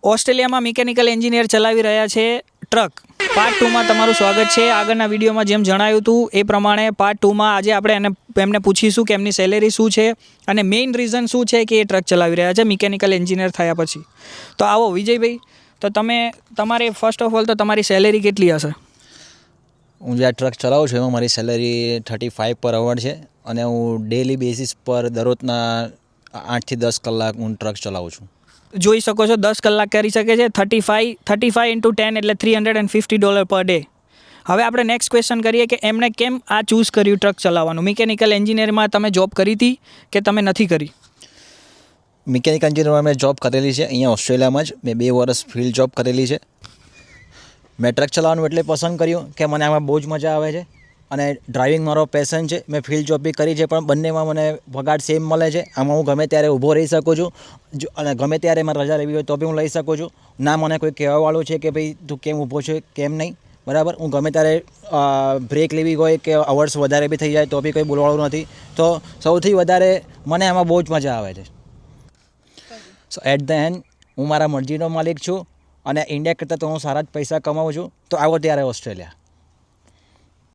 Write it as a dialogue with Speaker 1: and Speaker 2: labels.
Speaker 1: ઓસ્ટ્રેલિયામાં mechanical engineer ચલાવી રહ્યા છે ટ્રક. પાર્ટ 2માં તમારું સ્વાગત છે. આગળના વિડીયોમાં જેમ જણાવ્યું હતું એ પ્રમાણે પાર્ટ 2માં આજે આપણે એમને પૂછીશું કે એમની સેલેરી શું છે અને મેઇન રીઝન શું છે કે એ ટ્રક ચલાવી રહ્યા છે મિકેનિકલ એન્જિનિયર થયા પછી. તો આવો વિજયભાઈ, તો તમારે ફર્સ્ટ ઓફ ઓલ તો તમારી સેલેરી કેટલી હશે?
Speaker 2: હું જે આ ટ્રક ચલાવું છું એમાં મારી સેલરી 35 પર અવર છે અને હું ડેલી બેસિસ પર દરરોજના 8 થી 10 કલાક હું ટ્રક ચલાવું છું.
Speaker 1: જોઈ શકો છો 10 કલાક કરી શકે છે. 35 into 10 એટલે $350 પર ડે. હવે આપણે નેક્સ્ટ ક્વેશ્ચન કરીએ કે એમણે કેમ આ ચૂઝ કર્યું ટ્રક ચલાવવાનું. મિકેનિકલ એન્જિનિયરમાં તમે જોબ કરી હતી કે તમે નથી કરી?
Speaker 2: મિકેનિકલ એન્જિનિયરમાં મેં જોબ કરેલી છે અહીંયા ઓસ્ટ્રેલિયામાં જ. મેં 2 વર્ષ ફિલ્ડ જોબ કરેલી છે. મેં ટ્રક ચલાવવાનું એટલે પસંદ કર્યું કે મને આમાં બહુ જ મજા આવે છે અને ડ્રાઇવિંગ મારો પેશન છે. મેં ફિલ્ડ જોબ બી કરી છે પણ બંનેમાં મને પગાર સેમ મળે છે. આમાં હું ગમે ત્યારે ઊભો રહી શકું છું અને ગમે ત્યારે મારે રજા લેવી હોય તો બી હું લઈ શકું છું. ના મને કોઈ કહેવાવાળું છે કે ભાઈ તું કેમ ઊભો છે કેમ નહીં, બરાબર. હું ગમે ત્યારે બ્રેક લેવી હોય કે અવર્સ વધારે બી થઈ જાય તો બી કોઈ બોલવાળું નથી. તો સૌથી વધારે મને આમાં બહુ જ મજા આવે છે. સો એટ ધ એન્ડ હું મારા મરજીનો માલિક છું અને ઇન્ડિયા કરતાં તો હું સારા જ પૈસા કમાઉં છું. તો આવો ત્યારે ઓસ્ટ્રેલિયા.